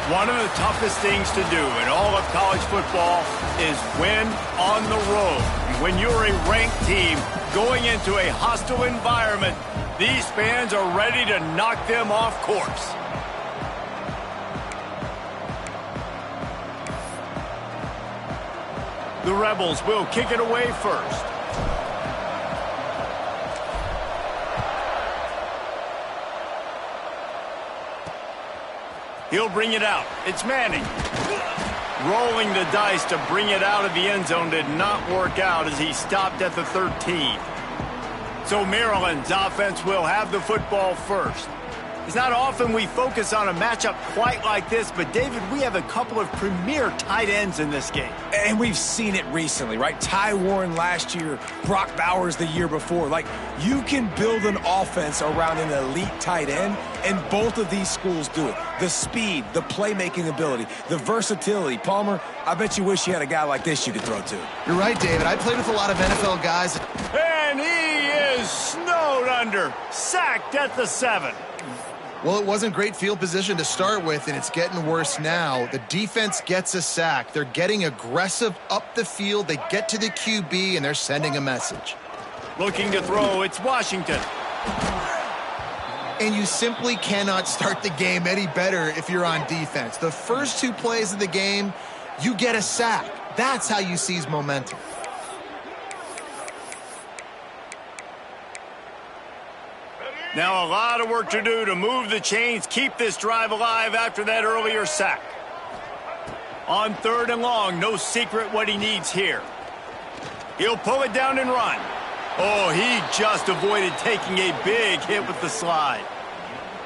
One of the toughest things to do in all of college football is win on the road. When you're a ranked team going into a hostile environment, these fans are ready to knock them off course. The Rebels will kick it away first. He'll bring it out. It's Manning. Rolling the dice to bring it out of the end zone did not work out as he stopped at the 13. So Maryland's offense will have the football first. It's not often we focus on a matchup quite like this, but David, we have a couple of premier tight ends in this game. And we've seen it recently, right? Ty Warren last year, Brock Bowers the year before. Like, you can build an offense around an elite tight end, and both of these schools do it. The speed, the playmaking ability, the versatility. Palmer, I bet you wish you had a guy like this you could throw to. You're right, David. I played with a lot of NFL guys. And he is snowed under, sacked at the 7. Well, it wasn't great field position to start with, and it's getting worse now. The defense gets a sack. They're getting aggressive up the field. They get to the QB, and they're sending a message. Looking to throw, it's Washington. And you simply cannot start the game any better if you're on defense. The first 2 plays of the game, you get a sack. That's how you seize momentum. Now a lot of work to do to move the chains, keep this drive alive after that earlier sack. On 3rd and long, no secret what he needs here. He'll pull it down and run. Oh, he just avoided taking a big hit with the slide.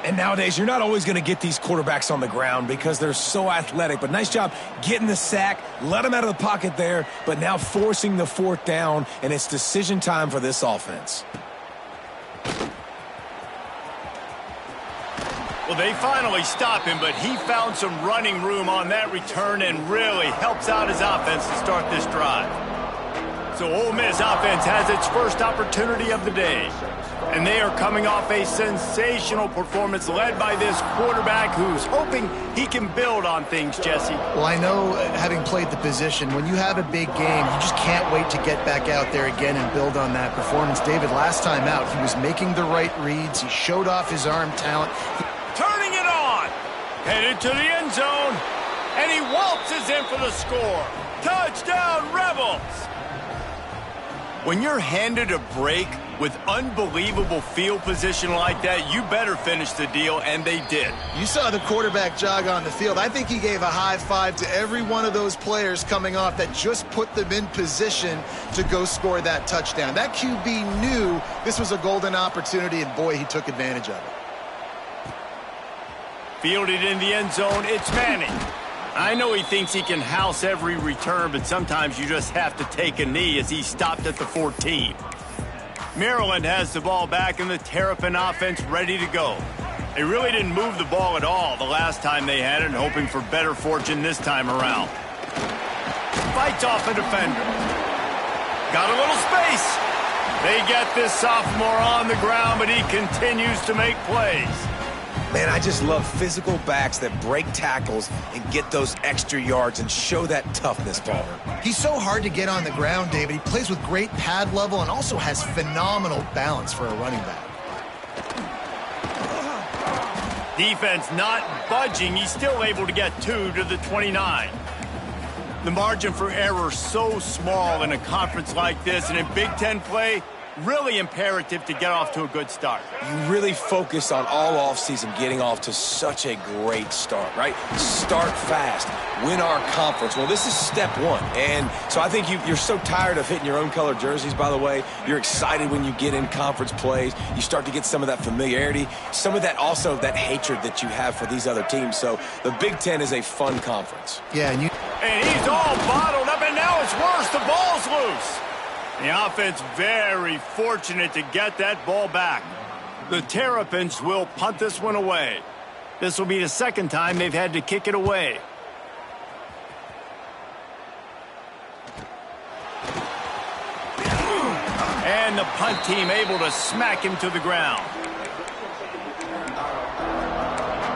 And nowadays, you're not always going to get these quarterbacks on the ground because they're so athletic. But nice job getting the sack, let him out of the pocket there, but now forcing the 4th down, and it's decision time for this offense. Well, they finally stop him, but he found some running room on that return and really helps out his offense to start this drive. So Ole Miss offense has its first opportunity of the day. And they are coming off a sensational performance led by this quarterback who's hoping he can build on things, Jesse. Well, I know, having played the position, when you have a big game, you just can't wait to get back out there again and build on that performance. David, last time out, he was making the right reads. He showed off his arm talent. Turning it on. Headed to the end zone. And he waltzes in for the score. Touchdown, Rebels. When you're handed a break with unbelievable field position like that, you better finish the deal, and they did. You saw the quarterback jog on the field. I think he gave a high five to every one of those players coming off that just put them in position to go score that touchdown. That QB knew this was a golden opportunity, and boy, he took advantage of it. Fielded in the end zone, it's Manning. I know he thinks he can house every return, but sometimes you just have to take a knee as he stopped at the 14. Maryland has the ball back and the Terrapin offense ready to go. They really didn't move the ball at all the last time they had it, and hoping for better fortune this time around. Fights off a defender. Got a little space. They get this sophomore on the ground, but he continues to make plays. Man, I just love physical backs that break tackles and get those extra yards and show that toughness, Palmer. He's so hard to get on the ground, David. He plays with great pad level and also has phenomenal balance for a running back. Defense not budging. He's still able to get 2 to the 29. The margin for error so small in a conference like this, and in Big Ten play, really imperative to get off to a good start. You really focus on all offseason getting off to such a great start, right? Start fast, win our conference. Well, this is step 1. And so I think you're so tired of hitting your own color jerseys, by the way. You're excited when you get in conference plays. You start to get some of that familiarity, some of that also that hatred that you have for these other teams. So the Big Ten is a fun conference. Yeah, and he's all bottled up, and now it's worse. The ball's loose. The offense very fortunate to get that ball back. The Terrapins will punt this one away. This will be the second time they've had to kick it away. And the punt team able to smack him to the ground.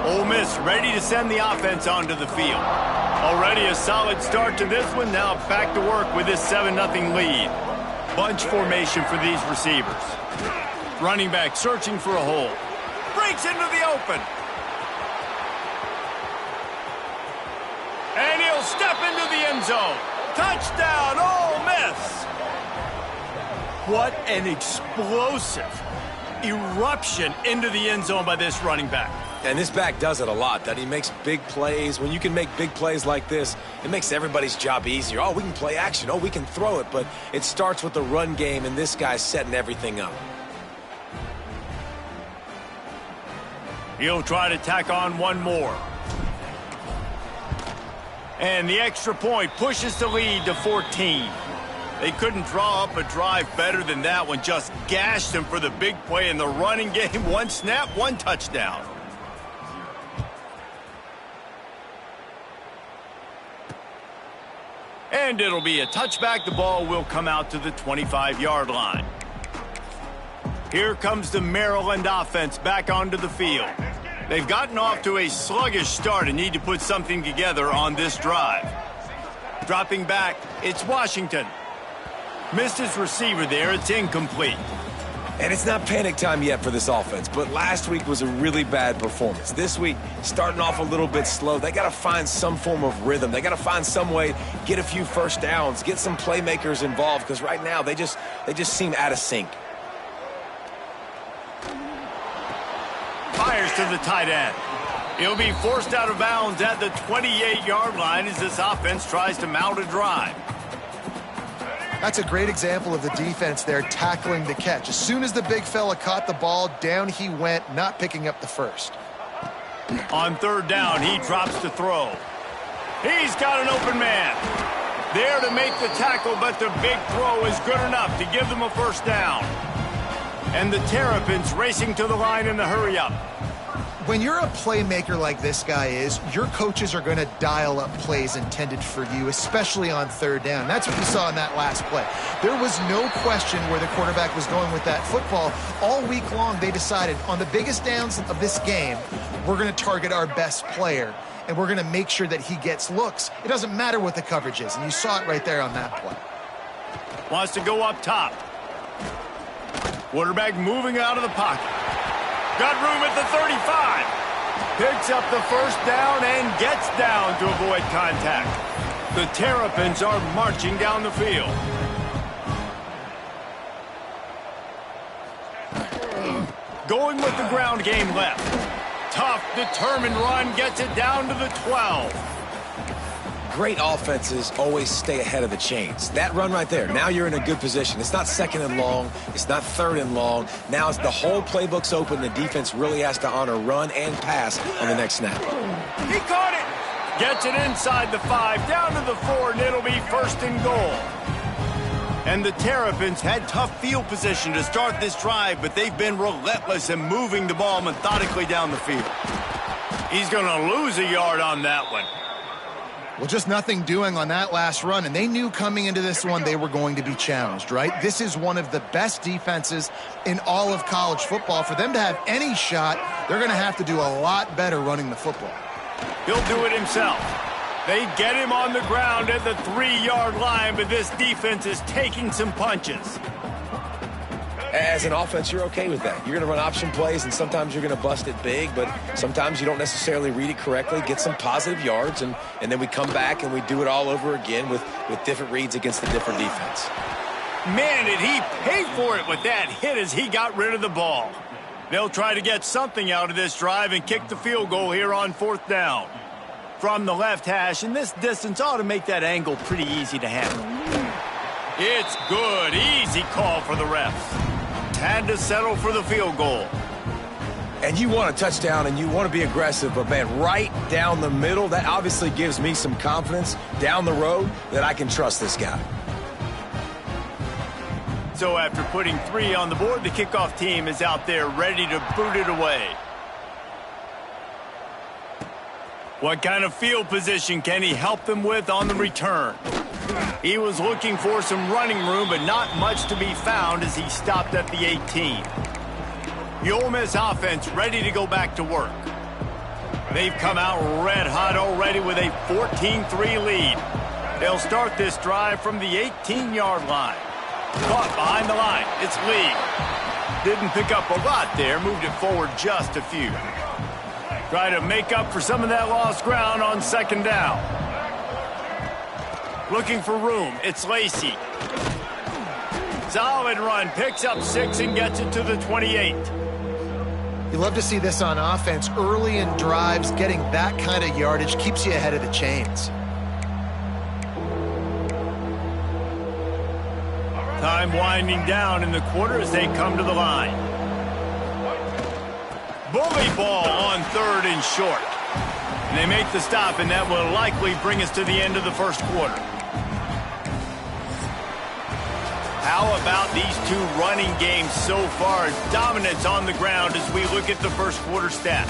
Ole Miss ready to send the offense onto the field. Already a solid start to this one. Now back to work with this 7-0 lead. Bunch formation for these receivers. Running back searching for a hole. Breaks into the open. And he'll step into the end zone. Touchdown, Ole Miss! What an explosive eruption into the end zone by this running back. And this back does it a lot, that he makes big plays. When you can make big plays like this, it makes everybody's job easier. Oh, we can play action. Oh, we can throw it. But it starts with the run game, and this guy's setting everything up. He'll try to tack on one more. And the extra point pushes the lead to 14. They couldn't draw up a drive better than that one. Just gashed him for the big play in the running game. One snap, one touchdown. And it'll be a touchback. The ball will come out to the 25-yard line. Here comes the Maryland offense back onto the field. They've gotten off to a sluggish start and need to put something together on this drive. Dropping back, it's Washington. Missed his receiver there. It's incomplete. And it's not panic time yet for this offense, but last week was a really bad performance. This week, starting off a little bit slow. They got to find some form of rhythm. They got to find some way, get a few first downs, get some playmakers involved, because right now they just seem out of sync. Fires to the tight end. He'll be forced out of bounds at the 28-yard line as this offense tries to mount a drive. That's a great example of the defense there tackling the catch. As soon as the big fella caught the ball, down he went, not picking up the first. On third down, he drops to throw. He's got an open man. There to make the tackle, but the big throw is good enough to give them a first down. And the Terrapins racing to the line in the hurry-up. When you're a playmaker like this guy is, your coaches are going to dial up plays intended for you, especially on third down. That's what we saw in that last play. There was no question where the quarterback was going with that football. All week long, they decided on the biggest downs of this game, we're going to target our best player, and we're going to make sure that he gets looks. It doesn't matter what the coverage is, and you saw it right there on that play. Wants to go up top. Quarterback moving out of the pocket. Got room at the 35. Picks up the first down and gets down to avoid contact. The Terrapins are marching down the field. Going with the ground game left. Tough, determined run gets it down to the 12. Great offenses always stay ahead of the chains. That run right there, now you're in a good position. It's not second and long. It's not third and long. Now it's the whole playbook's open. The defense really has to honor run and pass on the next snap. He caught it. Gets it inside the 5, down to the 4, and it'll be first and goal. And the Terrapins had tough field position to start this drive, but they've been relentless in moving the ball methodically down the field. He's going to lose a yard on that one. Well, just nothing doing on that last run, and they knew coming into this one they were going to be challenged, right? This is one of the best defenses in all of college football. For them to have any shot, they're going to have to do a lot better running the football. He'll do it himself. They get him on the ground at the 3-yard line, but this defense is taking some punches. As an offense, you're okay with that. You're going to run option plays, and sometimes you're going to bust it big, but sometimes you don't necessarily read it correctly, get some positive yards, and then we come back and we do it all over again with different reads against the different defense. Man, did he pay for it with that hit as he got rid of the ball. They'll try to get something out of this drive and kick the field goal here on fourth down. From the left hash, and this distance ought to make that angle pretty easy to handle. It's good. Easy call for the refs. Had to settle for the field goal. And you want a touchdown and you want to be aggressive, but man, right down the middle, that obviously gives me some confidence down the road that I can trust this guy. So after putting 3 on the board, the kickoff team is out there ready to boot it away. What kind of field position can he help them with on the return? He was looking for some running room, but not much to be found as he stopped at the 18. The Ole Miss offense ready to go back to work. They've come out red hot already with a 14-3 lead. They'll start this drive from the 18-yard line. Caught behind the line. It's Lee. Didn't pick up a lot there. Moved it forward just a few. Try to make up for some of that lost ground on second down. Looking for room. It's Lacy. Solid run. Picks up 6 and gets it to the 28. You love to see this on offense. Early in drives, getting that kind of yardage keeps you ahead of the chains. Time winding down in the quarter as they come to the line. Bully ball on 3rd and short. And they make the stop, and that will likely bring us to the end of the first quarter. How about these two running games so far? Dominance on the ground as we look at the first quarter stats.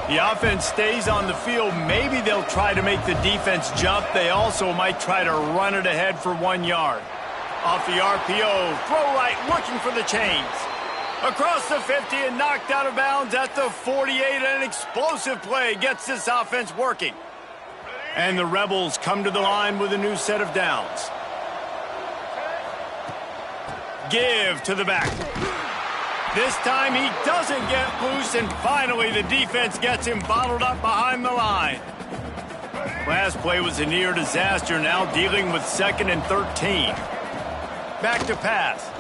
The offense stays on the field. Maybe they'll try to make the defense jump. They also might try to run it ahead for 1 yard. Off the RPO, throw right, looking for the chains. Across the 50 and knocked out of bounds at the 48. An explosive play gets this offense working. And the Rebels come to the line with a new set of downs. Give to the back. This time he doesn't get loose, and finally the defense gets him bottled up behind the line. Last play was a near disaster, now dealing with 2nd and 13. Back to pass.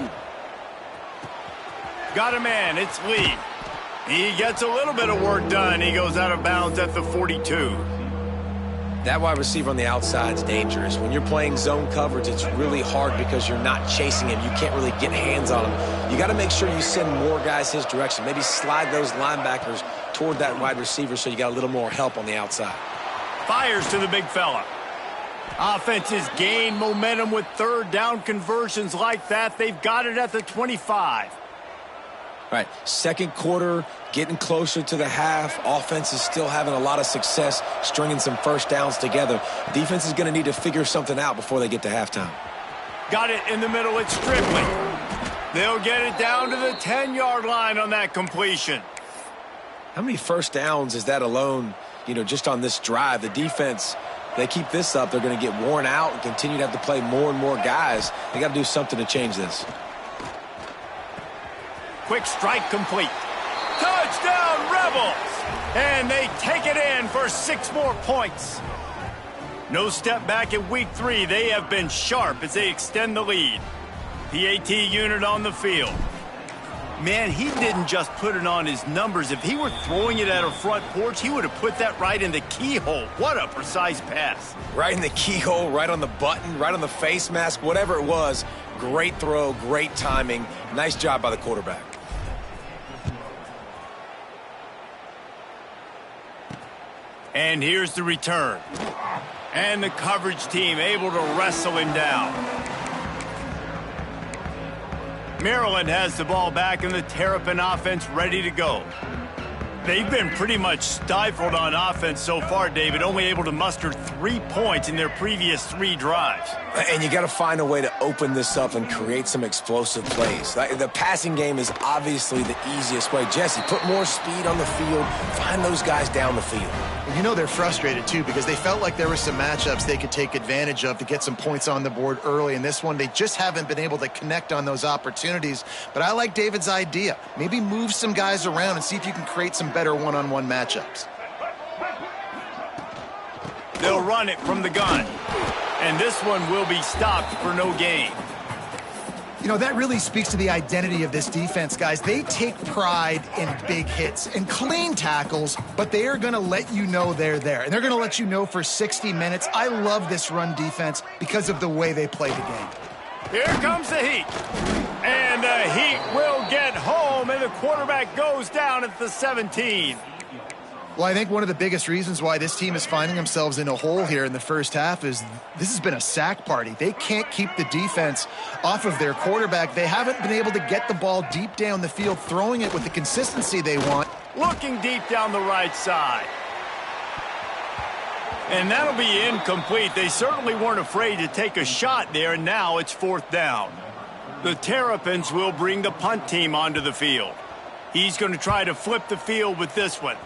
Got a man, it's Lee. He gets a little bit of work done. He goes out of bounds at the 42. That wide receiver on the outside is dangerous. When you're playing zone coverage, it's really hard because you're not chasing him. You can't really get hands on him. You got to make sure you send more guys his direction. Maybe slide those linebackers toward that wide receiver so you got a little more help on the outside. Fires to the big fella. Offenses gain momentum with 3rd down conversions like that. They've got it at the 25. All right, second quarter, getting closer to the half. Offense is still having a lot of success stringing some first downs together. Defense is going to need to figure something out before they get to halftime. Got it in the middle. It's Strictly. They'll get it down to the 10-yard line on that completion. How many first downs is that alone, just on this drive? The defense, they keep this up, they're going to get worn out and continue to have to play more and more guys. They got to do something to change this. Quick strike complete. Touchdown, Rebels! And they take it in for 6 more points. No step back in week 3. They have been sharp as they extend the lead. PAT unit on the field. Man, he didn't just put it on his numbers. If he were throwing it at a front porch, he would have put that right in the keyhole. What a precise pass. Right in the keyhole, right on the button, right on the face mask, whatever it was. Great throw, great timing. Nice job by the quarterback. And here's the return. And the coverage team able to wrestle him down. Maryland has the ball back and the Terrapin offense ready to go. They've been pretty much stifled on offense so far, David, only able to muster 3 points in their previous 3 drives. And you got to find a way to open this up and create some explosive plays. The passing game is obviously the easiest way. Jesse, put more speed on the field. Find those guys down the field. They're frustrated, too, because they felt like there were some matchups they could take advantage of to get some points on the board early. In this one, they just haven't been able to connect on those opportunities. But I like David's idea. Maybe move some guys around and see if you can create some better one-on-one matchups. They'll run it from the gun. And this one will be stopped for no gain. That really speaks to the identity of this defense, guys. They take pride in big hits and clean tackles, but they are going to let you know they're there. And they're going to let you know for 60 minutes. I love this run defense because of the way they play the game. Here comes the Heat. And the Heat will get home, and the quarterback goes down at the 17. Well, I think one of the biggest reasons why this team is finding themselves in a hole here in the first half is this has been a sack party. They can't keep the defense off of their quarterback. They haven't been able to get the ball deep down the field, throwing it with the consistency they want. Looking deep down the right side. And that'll be incomplete. They certainly weren't afraid to take a shot there, and now it's 4th down. The Terrapins will bring the punt team onto the field. He's going to try to flip the field with this one.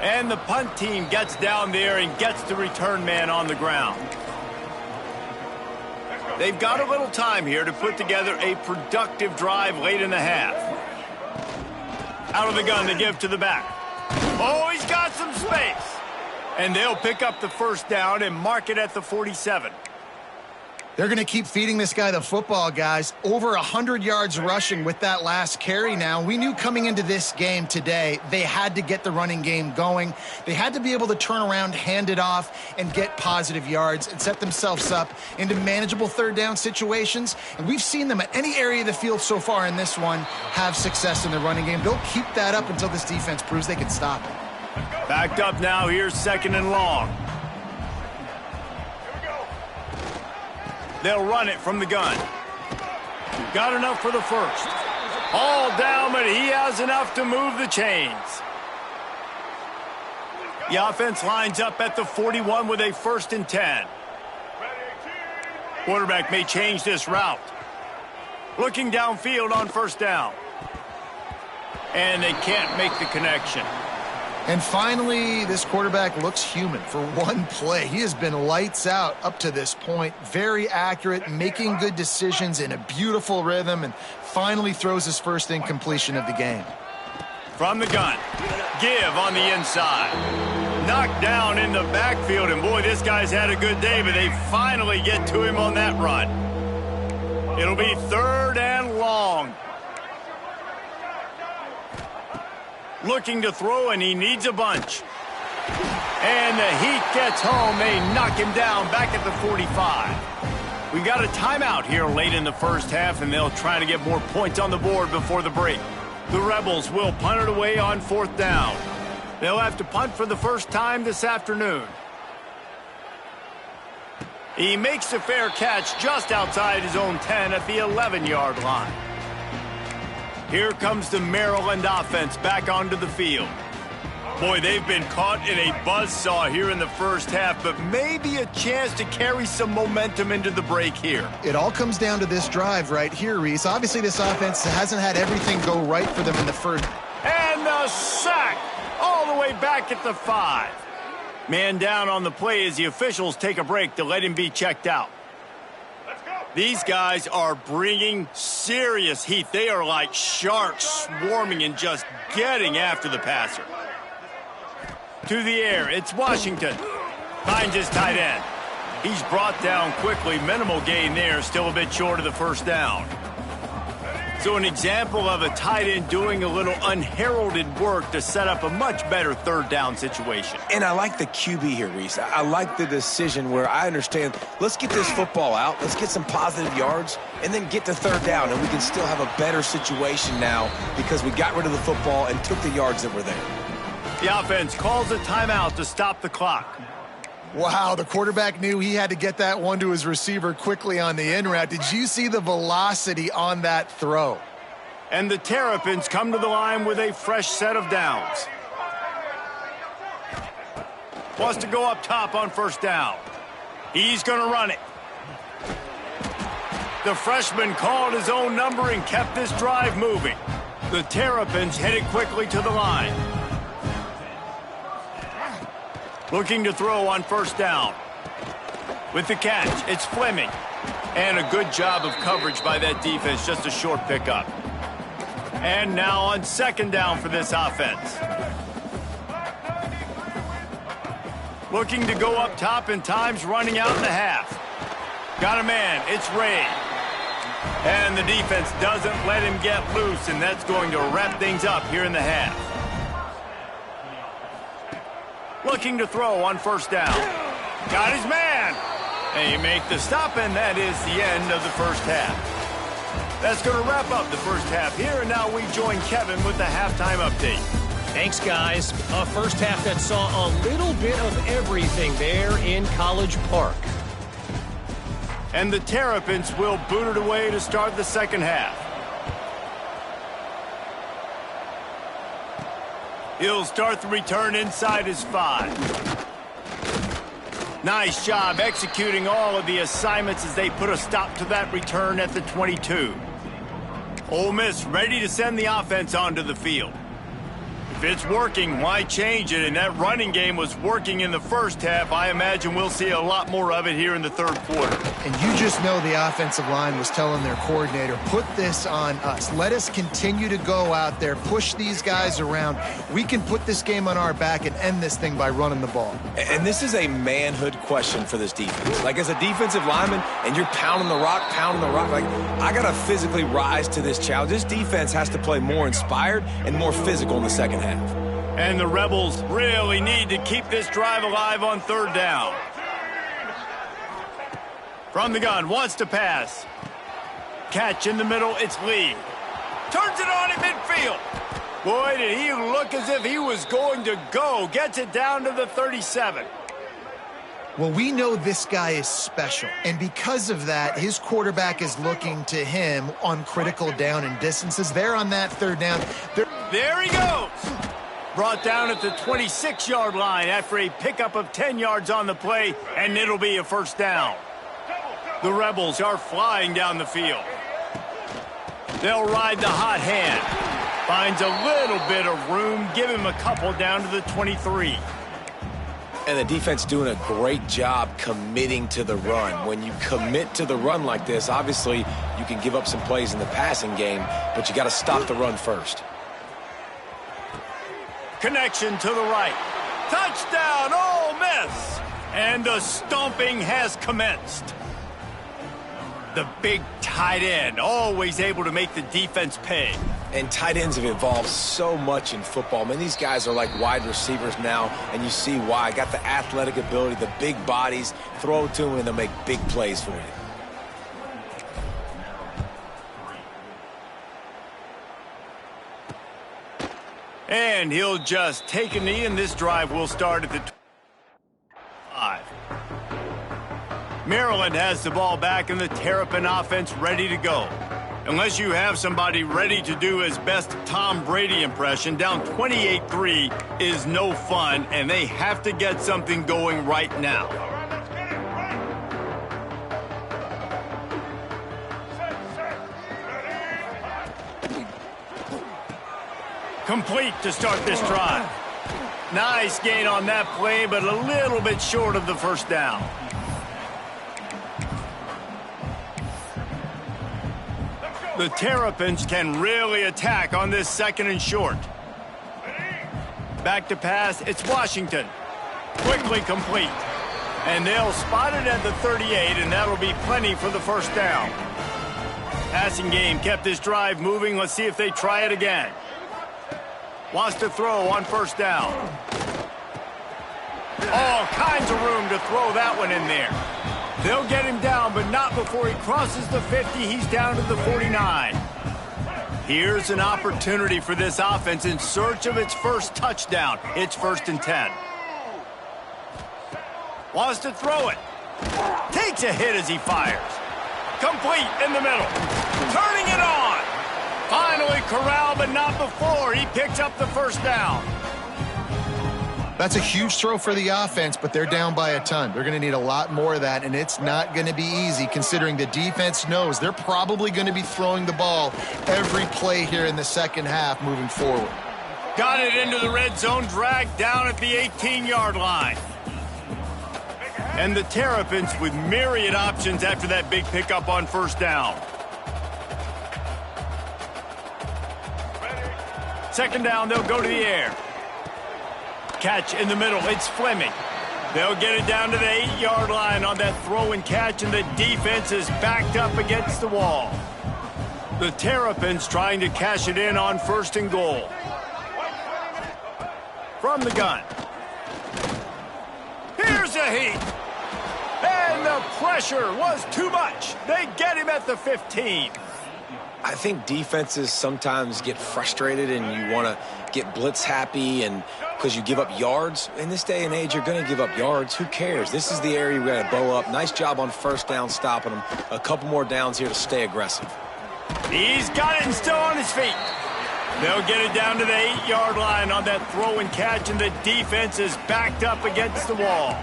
And the punt team gets down there and gets the return man on the ground. They've got a little time here to put together a productive drive late in the half. Out of the gun, they give to the back. Oh, he's got some space. And they'll pick up the 1st down and mark it at the 47. They're going to keep feeding this guy the football, guys. Over 100 yards rushing with that last carry now. We knew coming into this game today, they had to get the running game going. They had to be able to turn around, hand it off, and get positive yards and set themselves up into manageable 3rd down situations. And we've seen them at any area of the field so far in this one have success in the running game. They'll keep that up until this defense proves they can stop it. Backed up now. Here's 2nd and long. They'll run it from the gun. Got enough for the 1st. All down, but he has enough to move the chains. The offense lines up at the 41 with a 1st and 10. Quarterback may change this route. Looking downfield on 1st down. And they can't make the connection. And finally, this quarterback looks human for one play. He has been lights out up to this point. Very accurate, making good decisions in a beautiful rhythm, and finally throws his 1st incompletion of the game. From the gun, give on the inside. Knocked down in the backfield, and boy, this guy's had a good day, but they finally get to him on that run. It'll be 3rd and long. Looking to throw, and he needs a bunch. And the heat gets home. They knock him down back at the 45. We got a timeout here late in the 1st half, and they'll try to get more points on the board before the break. The Rebels will punt it away on 4th down. They'll have to punt for the 1st time this afternoon. He makes a fair catch just outside his own 10 at the 11-yard line. Here comes the Maryland offense back onto the field. Boy, they've been caught in a buzzsaw here in the 1st half, but maybe a chance to carry some momentum into the break here. It all comes down to this drive right here, Reese. Obviously, this offense hasn't had everything go right for them in the 1st. And the sack all the way back at the 5. Man down on the play as the officials take a break to let him be checked out. These guys are bringing serious heat. They are like sharks swarming and just getting after the passer. To the air, it's Washington. Finds his tight end. He's brought down quickly. Minimal gain there, still a bit short of the 1st down. So an example of a tight end doing a little unheralded work to set up a much better 3rd down situation. And I like the QB here, Reese. I like the decision where I understand, let's get this football out, let's get some positive yards, and then get to 3rd down, and we can still have a better situation now because we got rid of the football and took the yards that were there. The offense calls a timeout to stop the clock. Wow, the quarterback knew he had to get that one to his receiver quickly on the in route. Did you see the velocity on that throw? And the Terrapins come to the line with a fresh set of downs. Wants to go up top on 1st down. He's going to run it. The freshman called his own number and kept this drive moving. The Terrapins headed quickly to the line. Looking to throw on 1st down. With the catch, it's Fleming. And a good job of coverage by that defense, just a short pickup. And now on 2nd down for this offense. Looking to go up top, and time's running out in the half. Got a man, it's Ray. And the defense doesn't let him get loose, and that's going to wrap things up here in the half. Looking to throw on 1st down. Got his man. They make the stop, and that is the end of the 1st half. That's going to wrap up the 1st half here, and now we join Kevin with the halftime update. Thanks, guys. A 1st half that saw a little bit of everything there in College Park. And the Terrapins will boot it away to start the 2nd half. He'll start the return inside his 5. Nice job executing all of the assignments as they put a stop to that return at the 22. Ole Miss ready to send the offense onto the field. If it's working, why change it? And that running game was working in the first half. I imagine we'll see a lot more of it here in the third quarter. And you just know the offensive line was telling their coordinator, put this on us. Let us continue to go out there, push these guys around. We can put this game on our back and end this thing by running the ball. And this is a manhood question for this defense. Like, as a defensive lineman, and you're pounding the rock, like, I got to physically rise to this challenge. This defense has to play more inspired and more physical in the second half. And the Rebels really need to keep this drive alive on third down. From the gun, wants to pass. Catch in the middle, it's Lee. Turns it on in midfield. Boy, did he look as if he was going to go. Gets it down to the 37. Well, we know this guy is special, and because of that, his quarterback is looking to him on critical down and distances. They're on that third down. There he goes. Brought down at the 26-yard line after a pickup of 10 yards on the play, and it'll be a first down. The Rebels are flying down the field. They'll ride the hot hand. Finds a little bit of room, give him a couple down to the 23. And the defense doing a great job committing to the run. When you commit to the run like this, obviously you can give up some plays in the passing game, but you got to stop the run first. Connection to the right. Touchdown, Ole Miss! And the stomping has commenced. The big tight end, always able to make the defense pay. And tight ends have evolved so much in football. Man, these guys are like wide receivers now, and you see why. Got the athletic ability, the big bodies. Throw it to them, and they'll make big plays for you. And he'll just take a knee, and this drive will start at the 5. Maryland has the ball back, and the Terrapin offense ready to go. Unless you have somebody ready to do his best Tom Brady impression, down 28-3 is no fun, and they have to get something going right now. Complete to start this drive. Nice gain on that play, but a little bit short of the first down. The Terrapins can really attack on this second and short. Back to pass, it's Washington. Quickly complete. And they'll spot it at the 38, and that'll be plenty for the first down. Passing game kept this drive moving. Let's see if they try it again. Wants to throw on first down. All kinds of room to throw that one in there. They'll get him down, but not before he crosses the 50. He's down to the 49. Here's an opportunity for this offense in search of its first touchdown. It's 1st and 10. Wants to throw it. Takes a hit as he fires. Complete in the middle. Turning it on. Finally corralled, but not before. He picks up the first down. That's a huge throw for the offense, but they're down by a ton. They're going to need a lot more of that, and it's not going to be easy considering the defense knows they're probably going to be throwing the ball every play here in the second half moving forward. Got it into the red zone, dragged down at the 18-yard line. And the Terrapins with myriad options after that big pickup on first down. Second down, they'll go to the air. Catch in the middle, it's Fleming. They'll get it down to the 8-yard line on that throw and catch, and the defense is backed up against the wall. The Terrapins trying to cash it in on 1st and goal. From the gun. Here's a heat. And the pressure was too much. They get him at the 15. I think defenses sometimes get frustrated and you want to get blitz happy and because you give up yards. In this day and age, you're going to give up yards. Who cares? This is the area we got to bow up. Nice job on first down stopping them. A couple more downs here to stay aggressive. He's got it and still on his feet. They'll get it down to the 8-yard line on that throw and catch, and the defense is backed up against the wall.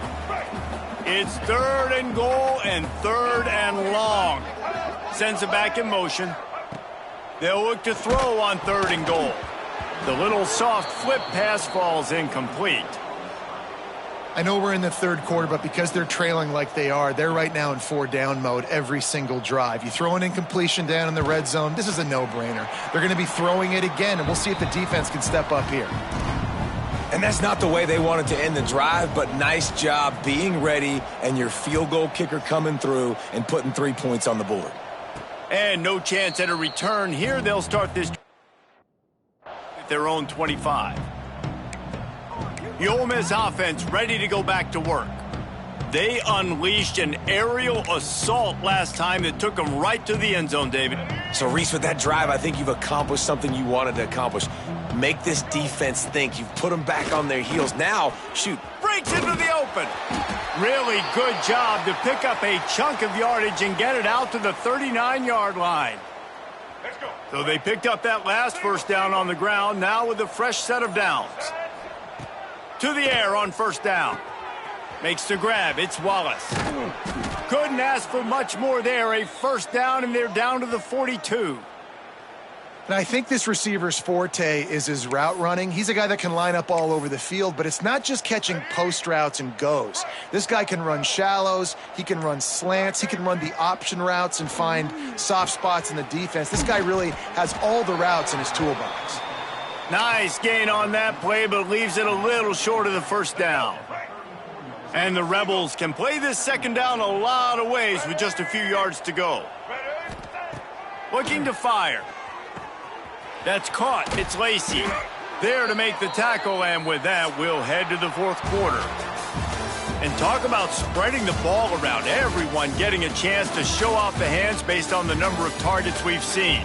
It's 3rd and goal and 3rd and long. Sends it back in motion. They'll look to throw on 3rd and goal. The little soft flip pass falls incomplete. I know we're in the 3rd quarter, but because they're trailing like they are, they're right now in 4-down mode every single drive. You throw an incompletion down in the red zone, this is a no-brainer. They're going to be throwing it again, and we'll see if the defense can step up here. And that's not the way they wanted to end the drive, but nice job being ready and your field goal kicker coming through and putting 3 points on the board. And no chance at a return here. They'll start this at their own 25. The Ole Miss offense ready to go back to work. They unleashed an aerial assault last time that took them right to the end zone, David. So, Reese, with that drive, I think you've accomplished something you wanted to accomplish. Make this defense think. You've put them back on their heels. Now, shoot. Breaks into the open. Really good job to pick up a chunk of yardage and get it out to the 39-yard line. Let's go. So they picked up that last first down on the ground, now with a fresh set of downs. To the air on first down. Makes the grab. It's Wallace. Couldn't ask for much more there. A first down, and they're down to the 42. And I think this receiver's forte is his route running. He's a guy that can line up all over the field, but it's not just catching post routes and goes. This guy can run shallows. He can run slants. He can run the option routes and find soft spots in the defense. This guy really has all the routes in his toolbox. Nice gain on that play, but leaves it a little short of the first down. And the Rebels can play this second down a lot of ways with just a few yards to go. Looking to fire. That's caught. It's Lacey. There to make the tackle, and with that, we'll head to the 4th quarter. And talk about spreading the ball around. Everyone getting a chance to show off the hands based on the number of targets we've seen.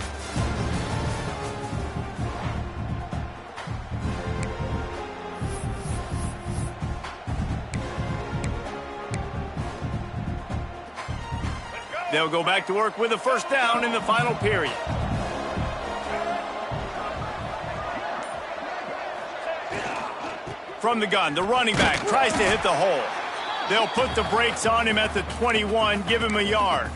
They'll go back to work with a first down in the final period. From the gun, the running back tries to hit the hole. They'll put the brakes on him at the 21, give him a yard.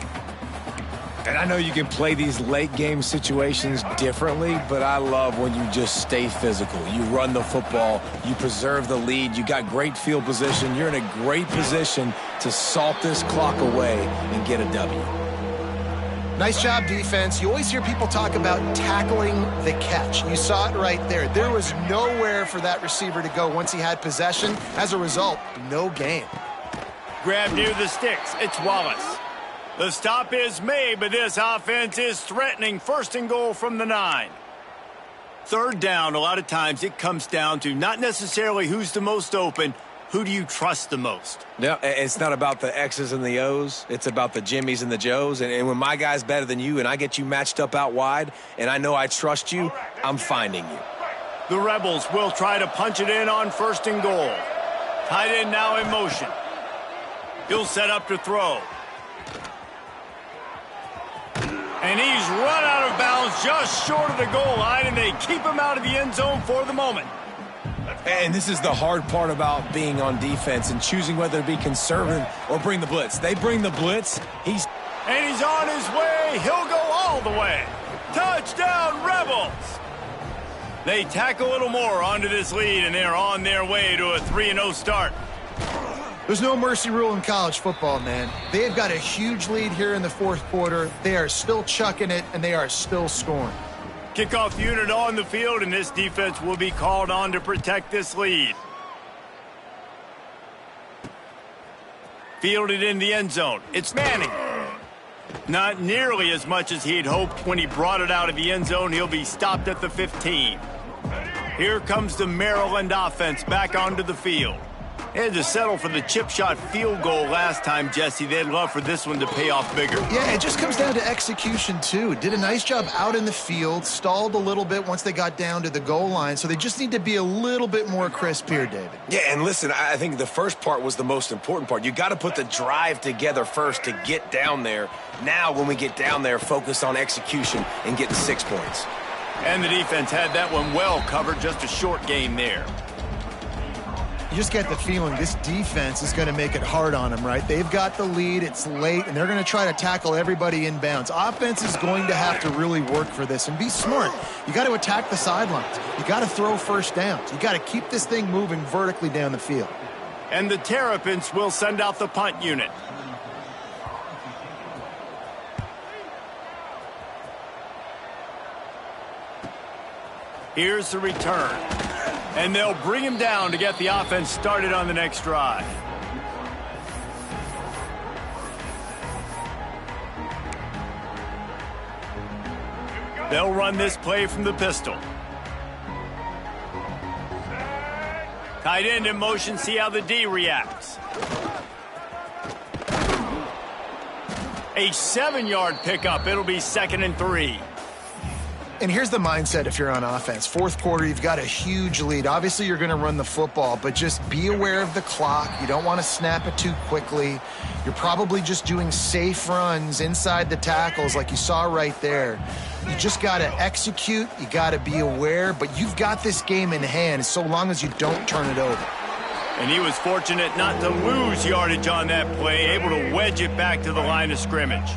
And I know you can play these late game situations differently, but I love when you just stay physical. You run the football, you preserve the lead, you got great field position. You're in a great position to salt this clock away and get a W. Nice job, defense. You always hear people talk about tackling the catch. You saw it right there. There was nowhere for that receiver to go once he had possession. As a result, no gain. Grab near the sticks. It's Wallace. The stop is made, but this offense is threatening. 1st and goal from the 9. 3rd down, a lot of times it comes down to not necessarily who's the most open, who do you trust the most? Yeah, it's not about the X's and the O's. It's about the Jimmies and the Joes. And when my guy's better than you and I get you matched up out wide and I know I trust you, I'm finding you. The Rebels will try to punch it in on 1st and goal. Tight end now in motion. He'll set up to throw. And he's run out of bounds just short of the goal line, and they keep him out of the end zone for the moment. And this is the hard part about being on defense and choosing whether to be conservative or bring the blitz. They bring the blitz. And he's on his way. He'll go all the way. Touchdown, Rebels! They tack a little more onto this lead, and they're on their way to a 3-0 start. There's no mercy rule in college football, man. They've got a huge lead here in the 4th quarter. They are still chucking it, and they are still scoring. Kickoff unit on the field, and this defense will be called on to protect this lead. Fielded in the end zone. It's Manning. Not nearly as much as he'd hoped when he brought it out of the end zone. He'll be stopped at the 15. Here comes the Maryland offense back onto the field. They had to settle for the chip shot field goal last time, Jesse. They'd love for this one to pay off bigger. Yeah, it just comes down to execution, too. Did a nice job out in the field, stalled a little bit once they got down to the goal line, so they just need to be a little bit more crisp here, David. Yeah, and listen, I think the first part was the most important part. You got to put the drive together first to get down there. Now, when we get down there, focus on execution and getting 6 points. And the defense had that one well covered, just a short gain there. You just get the feeling this defense is going to make it hard on them, right? They've got the lead, it's late, and they're going to try to tackle everybody inbounds. Offense is going to have to really work for this and be smart. You got to attack the sidelines. You got to throw first downs. You got to keep this thing moving vertically down the field. And the Terrapins will send out the punt unit. Here's the return. And they'll bring him down to get the offense started on the next drive. They'll run this play from the pistol. Tight end in motion, see how the D reacts. A 7-yard pickup. It'll be 2nd and 3. And here's the mindset if you're on offense. Fourth quarter, you've got a huge lead. Obviously, you're going to run the football, but just be aware of the clock. You don't want to snap it too quickly. You're probably just doing safe runs inside the tackles like you saw right there. You just got to execute. You got to be aware, but you've got this game in hand so long as you don't turn it over. And he was fortunate not to lose yardage on that play, able to wedge it back to the line of scrimmage.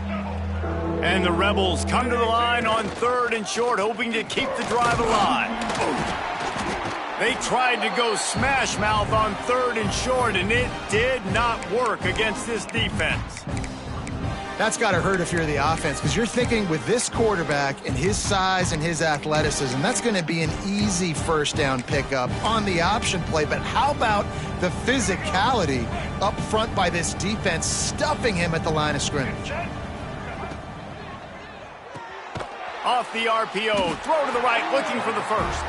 And the Rebels come to the line on 3rd and short, hoping to keep the drive alive. They tried to go smash mouth on 3rd and short, and it did not work against this defense. That's got to hurt if you're the offense, because you're thinking with this quarterback and his size and his athleticism, that's going to be an easy first down pickup on the option play. But how about the physicality up front by this defense, stuffing him at the line of scrimmage? Off the RPO, throw to the right, looking for the first.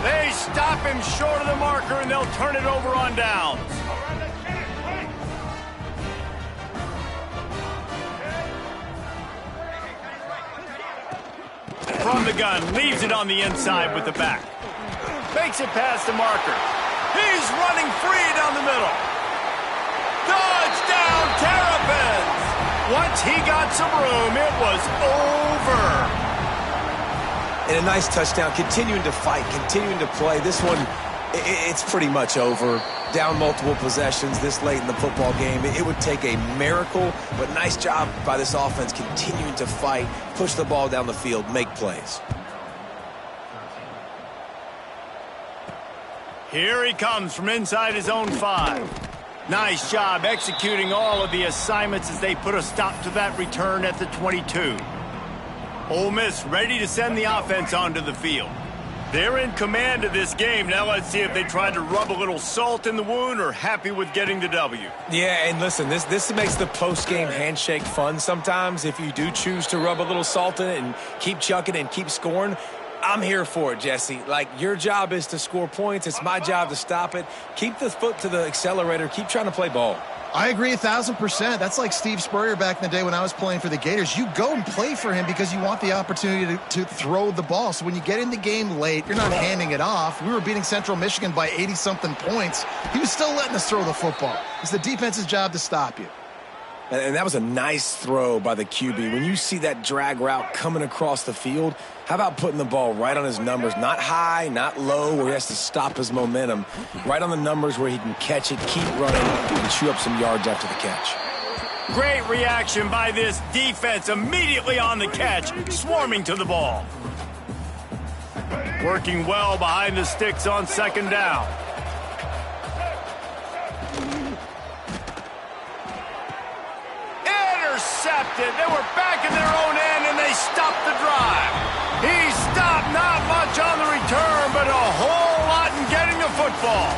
They stop him short of the marker, and they'll turn it over on downs. From the gun, leaves it on the inside with the back. Makes it past the marker. He's running free down the middle. Touchdown, Terrapins! Once he got some room, it was over. And a nice touchdown, continuing to fight, continuing to play. This one, it's pretty much over. Down multiple possessions this late in the football game. It would take a miracle, but nice job by this offense continuing to fight, push the ball down the field, make plays. Here he comes from inside his own 5. Nice job executing all of the assignments as they put a stop to that return at the 22. Ole Miss ready to send the offense onto the field. They're in command of this game. Now let's see if they try to rub a little salt in the wound or happy with getting the W. Yeah, and listen, this makes the post-game handshake fun sometimes. If you do choose to rub a little salt in it and keep chucking and keep scoring, I'm here for it, Jesse. Like, your job is to score points. It's my job to stop it. Keep the foot to the accelerator. Keep trying to play ball. I agree 1,000%. That's like Steve Spurrier back in the day when I was playing for the Gators. You go and play for him because you want the opportunity to throw the ball. So when you get in the game late, you're not handing it off. We were beating Central Michigan by 80-something points. He was still letting us throw the football. It's the defense's job to stop you. And that was a nice throw by the QB. When you see that drag route coming across the field, how about putting the ball right on his numbers? Not high, not low, where he has to stop his momentum. Right on the numbers where he can catch it, keep running, and chew up some yards after the catch. Great reaction by this defense, immediately on the catch, swarming to the ball. Working well behind the sticks on 2nd down. Intercepted. They were back in their own end, and they stopped the drive. He stopped not much on the return, but a whole lot in getting the football.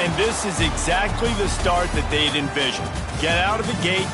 And this is exactly the start that they'd envisioned. Get out of the gate,